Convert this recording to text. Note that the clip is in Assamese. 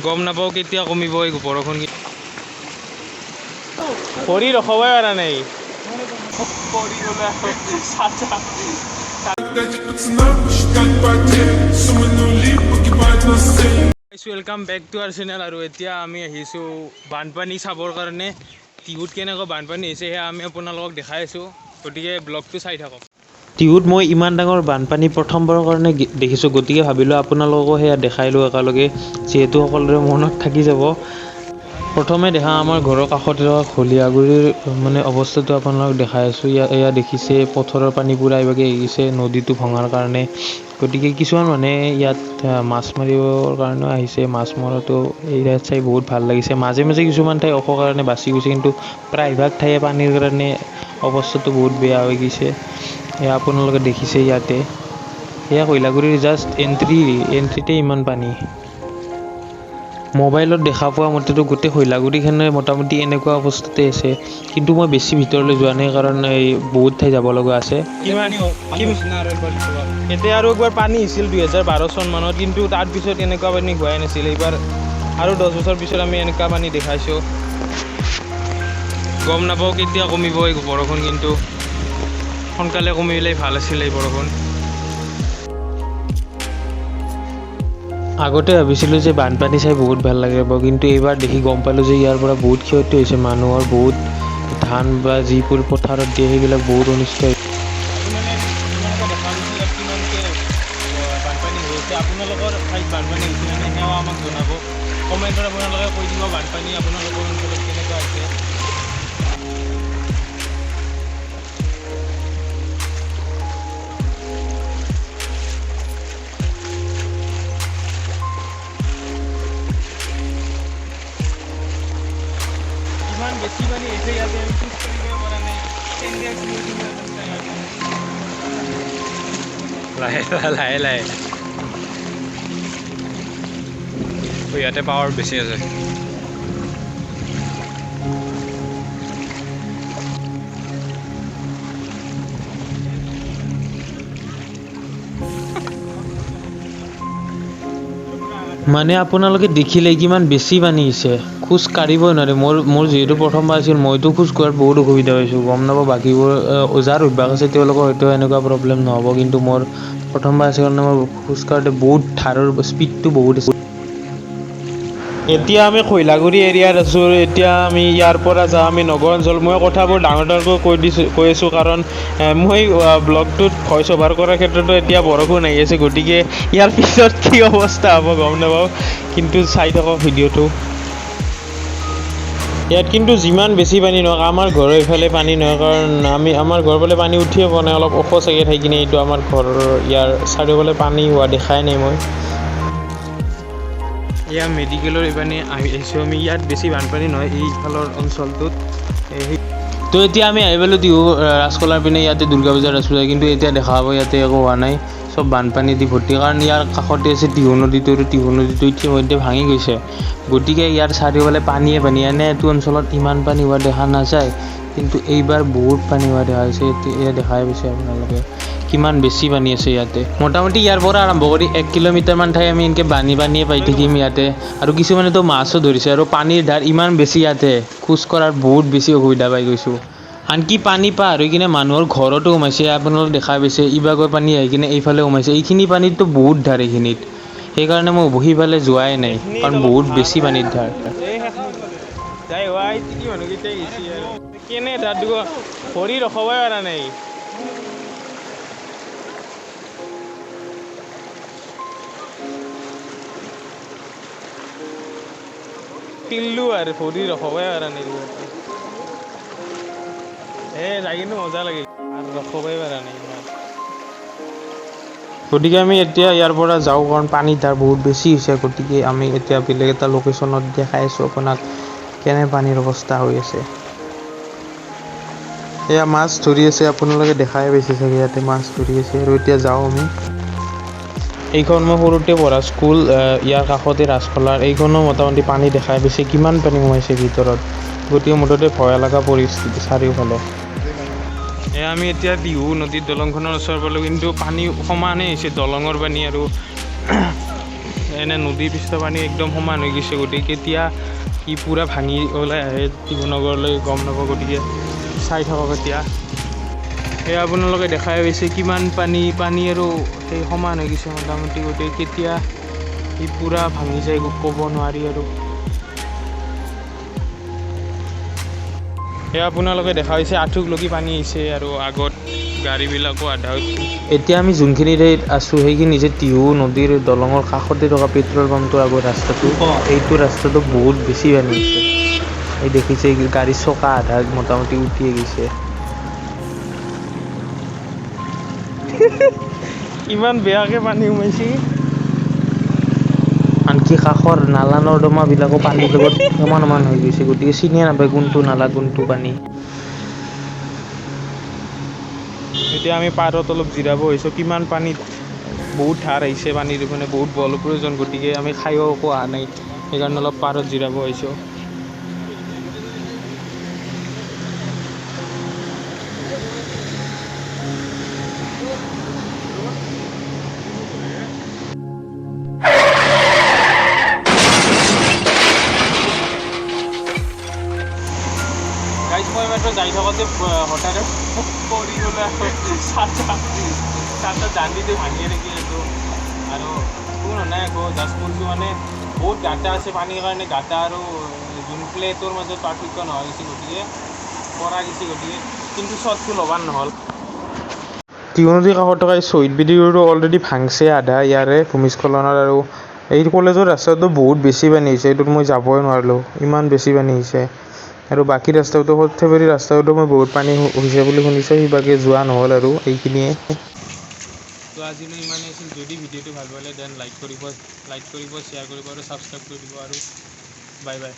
গম নাপাওঁ কেতিয়া কমিব এই বৰষুণ। ভৰি ৰখাবই পৰা নাই। Welcome back to our channel. আৰু এতিয়া আমি আহিছোঁ বানপানী চাবৰ কাৰণে। টিহুত কেনেকৈ বানপানী হৈছে সেয়া আমি আপোনালোকক দেখাই আছোঁ, গতিকে ব্লগটো চাই থাকক। টিহুত মই ইমান ডাঙৰ বানপানী প্ৰথমবাৰৰ কাৰণে দেখিছোঁ, গতিকে ভাবিলোঁ আপোনালোককো সেয়া দেখাই লওঁ একেলগে, যিহেতু সকলোৰে মনত থাকি যাব। প্ৰথমে দেখা আমাৰ ঘৰৰ কাষতে থকা খলিয়াগুৰিৰ মানে অৱস্থাটো আপোনালোকক দেখাই আছোঁ। এয়া দেখিছে পথাৰৰ পানী পূৰা এইভাগে আহিছে নদীটো ভঙাৰ কাৰণে। গতিকে কিছুমান মানুহে ইয়াত মাছ মাৰিবৰ কাৰণেও আহিছে। মাছ মৰাটো এৰিয়াত চাই বহুত ভাল লাগিছে। মাজে মাজে কিছুমান ঠাই ওখ কাৰণে বাচি গৈছে, কিন্তু প্ৰায়ভাগ ঠাইয়ে পানীৰ কাৰণে অৱস্থাটো বহুত বেয়া হৈ গৈছে। এয়া আপোনালোকে দেখিছে ইয়াতে। এয়া খলিয়াগুৰিৰ জাষ্ট এণ্ট্ৰিতে ইমান পানী। মোবাইলত দেখা পোৱা মতেতো গোটেই খলিয়াগুৰিখনে মোটামুটি এনেকুৱা অৱস্থাতে আছে, কিন্তু মই বেছি ভিতৰলৈ যোৱা নাই কাৰণ এই বহুত ঠাই যাব লগা আছে। এতিয়া আৰু একবাৰ পানী হৈছিল 2012 চন মানত, কিন্তু তাৰপিছত এনেকুৱা পানী হোৱাই নাছিল। এইবাৰ আৰু 10 বছৰ পিছত আমি এনেকুৱা পানী দেখাইছোঁ। গম নাপাওঁ কেতিয়া কমিব এই বৰষুণ, কিন্তু সোনকালে কমিলে ভাল আছিল এই বৰষুণ। আগতে ভাবিছিলোঁ যে বানপানী চাই বহুত ভাল লাগিব, কিন্তু এইবাৰ দেখি গম পালোঁ যে ইয়াৰ পৰা বহুত ক্ষতি হৈছে। মানুহৰ বহুত ধান বা যিবোৰ পথাৰত দিয়ে সেইবিলাক বহুত অনিষ্ট হৈছে। বানপানী হৈছে, আপোনালোকৰ ঠাইত বানপানী হৈছিলে নে সেয়াও আমাক জনাব। কমেণ্টত আপোনালোকে কৈ দিব বানপানী আপোনালোকৰ অঞ্চলত কেনেকুৱা হৈছে। ইমান বেছি পানী হৈছে ইয়াতে, আমি খোজ কাঢ়িবই পৰা নাই। লাহে লাহে ইয়াতে পাৱাৰ বেছি আছে। মানে আপোনালোকে দেখিলে কিমান বেছি পানী হৈছে, খোজ কাঢ়িবই নোৱাৰে। মোৰ যিহেতু প্ৰথমবাৰ আছিল, মইতো খোজ কঢ়াত বহুত অসুবিধা পাইছোঁ। গম নাপাওঁ বাকীবোৰ যাৰ অভ্যাস আছে তেওঁলোকৰ হয়তো এনেকুৱা প্ৰব্লেম নহ'ব, কিন্তু মোৰ প্ৰথমবাৰ আছিল কাৰণে মোৰ খোজ কাঢ়োঁতে বহুত ধাৰৰ স্পীডটো বহুত আছে। এতিয়া আমি খলিয়াগুৰি এৰিয়াত আছোঁ। এতিয়া আমি ইয়াৰ পৰা যাওঁ আমি নগৰ অঞ্চল। মই কথাবোৰ ডাঙৰকৈ কৈ আছোঁ কাৰণ মই ব্লগটোত ভইচ অভাৰ কৰাৰ ক্ষেত্ৰতো এতিয়া বৰষুণ আহি আছে, গতিকে ইয়াৰ পিছত কি অৱস্থা হ'ব গম নাপাওঁ, কিন্তু চাই থাকক ভিডিঅ'টো। ইয়াত কিন্তু যিমান বেছি পানী নহওক, আমাৰ ঘৰৰ এইফালে পানী নহয়, কাৰণ আমাৰ ঘৰৰ ফালে পানী উঠিয়ে পোৱা নাই। অলপ ওখ চাগে ঠাই কিনে এইটো আমাৰ ঘৰৰ ইয়াৰ চাৰিওফালে পানী হোৱা দেখাই নাই মই। এয়া মেডিকেলৰ ইপানে আহিছোঁ আমি। ইয়াত বেছি বানপানী নহয় এইফালৰ অঞ্চলটোত। তো এতিয়া আমি আহি পালোঁ টিহু ৰাজকলাৰ পিনে। ইয়াতে দুৰ্গা পূজাৰ ৰাজ পূজা, কিন্তু এতিয়া দেখা পাব ইয়াতে একো হোৱা নাই, চব বানপানী দি ভৰ্তি। কাৰণ ইয়াৰ কাষতে আছে টিহু নদীটো, টিহু নদীটো ইতিমধ্যে ভাঙি গৈছে। গতিকে ইয়াৰ চাৰিওফালে পানীয়ে পানী। এনে এইটো অঞ্চলত ইমান পানী হোৱা দেখা নাযায়, কিন্তু এইবাৰ বহুত পানী হোৱা দেখা হৈছে। এতিয়া দেখাই পাইছে আপোনালোকে কিমান বেছি পানী আছে ইয়াতে। মোটামুটি ইয়াৰ পৰা আৰম্ভ কৰি 1 কিলোমিটাৰমান ঠাই আমি এনেকৈ পানীয়ে পাই থাকিম ইয়াতে। আৰু কিছুমানেতো মাছো ধৰিছে। আৰু পানীৰ ধাৰ ইমান বেছি ইয়াতে, খোজ কঢ়াত বহুত বেছি অসুবিধা পাই গৈছোঁ। আনকি পানী পাৰ হৈ কিনে মানুহৰ ঘৰতো সোমাইছে। আপোনালোকে দেখা পাইছে ইবাগৰ পানী আহি কিনে এইফালে সোমাইছে। এইখিনি পানীততো বহুত ধাৰ এইখিনিত, সেইকাৰণে মই সিফালে যোৱাই নাই, কাৰণ বহুত বেছি পানীৰ ধাৰ। কেনে ধাৰ দিব, ভৰি ৰখাবই পৰা নাই। পিল্লু আৰু ভৰি ৰখাবই পৰা নাই। যাই কিন্তু মজা লাগে আৰু ৰখাবই পৰা নাই ইমান। গতিকে আমি এতিয়া ইয়াৰ পৰা যাওঁ, কাৰণ পানীৰ ধাৰ বহুত বেছি হৈছে। গতিকে আমি এতিয়া বেলেগ এটা লোকেশ্যনত দেখাই আছোঁ আপোনাক কেনে পানীৰ অৱস্থা হৈ আছে। এয়া মাছ ধৰি আছে, আপোনালোকে দেখাই পাইছে চাগে ইয়াতে মাছ ধৰি আছে। আৰু এতিয়া যাওঁ আমি। এইখন মই সৰুতে পঢ়া স্কুল, ইয়াৰ কাষতে ৰাজখলাৰ। এইখনো মোটামুটি পানী দেখাই পাইছে, কিমান পানী সোমাইছে ভিতৰত। গতিকে মুঠতে ভয় লগা পৰিস্থিতি চাৰিওফালে। আমি এতিয়া টিহু নদীৰ দলংখনৰ ওচৰ পালোঁ, কিন্তু পানী সমানেই হৈছে দলঙৰ পানী আৰু এনে নদীৰ পৃষ্ঠৰ পানী একদম সমান হৈ গৈছে, গতিকে কেতিয়া ই পূৰা ভাঙি ওলাই আহে শিৱনগৰলৈ গম নাপাব, গতিকে চাই থাকক এতিয়া। সেয়া আপোনালোকে দেখাই পাইছে কিমান পানী আৰু সেই সমান হৈ গৈছে মোটামুটি, গতিকে কেতিয়া ই পূৰা ভাঙি যায় ক'ব নোৱাৰি আৰু। সেয়া আপোনালোকে দেখা পাইছে আঁঠুকলৈকে পানী আহিছে আৰু আগত গাড়ীবিলাকো আধা হৈছে। এতিয়া আমি যোনখিনি ঠাইত আছোঁ সেইখিনি যে টিহু নদীৰ দলঙৰ কাষতে থকা পেট্ৰল পাম্পটোৰ আগৰ ৰাস্তাটো, এইটো ৰাস্তাটো বহুত বেছি পানী হৈছে। এই দেখিছে গাড়ীৰ চকা আধা মোটামুটি উঠিয়ে গৈছে। ইমান বেয়াকৈ পানী সোমাইছে, আনকি কাষৰ নালা নৰ্দমাবিলাকো পানীৰ লগত সমান হৈ গৈছে, গতিকে চিনিয়ে নাপায় কোনটো নালা কোনটো পানী। এতিয়া আমি পাৰত অলপ জিৰাব হৈছোঁ, কিমান পানীত বহুত ধাৰ আহিছে পানীৰ, মানে বহুত বলৰ প্ৰয়োজন, গতিকে আমি খায়ো একো অহা নাই, সেইকাৰণে অলপ পাৰত জিৰাব হৈছোঁ। গাইজ মই মাত্ৰ যাই থাকোঁতে হঠাতে পৰি গ'লে চাৰ্টা জানদিটো ভাঙিয়ে থাকি আছোঁ আৰু কোনো নাই আকৌ জাষ্ট কৈছোঁ মানে বহুত গাঁটা আছে পানীৰ কাৰণে, গাঁটা আৰু যোন প্লেটৰ মাজত পাৰ্থক্য নোহোৱা গৈছে, গতিকে পৰা গৈছে, গতিকে কিন্তু শ্বটটো ল'বাৰ নহ'ল। টিহু নদীৰ কাষত থকা এই শ্বহীদ বেদীটো অলৰেডি ভাংছে আধা ইয়াৰে ভূমিস্খলনত, আৰু এই কলেজৰ ৰাস্তাটো বহুত বেছি পানী হৈছে, এইটোত মই যাবই নোৱাৰিলোঁ, ইমান বেছি পানী হৈছে। আৰু বাকী ৰাস্তাটো সৰ্থেবাৰী ৰাস্তাটো মই বহুত পানী হৈছে বুলি শুনিছোঁ, সেইভাগে যোৱা নহ'ল আৰু এইখিনিয়ে। তো আজিলৈ ইমানেই আছিল। যদি ভিডিঅ'টো ভাল পালে দেন লাইক কৰিব, শ্বেয়াৰ কৰিব আৰু ছাবস্ক্ৰাইব কৰি দিব, আৰু বাই বাই।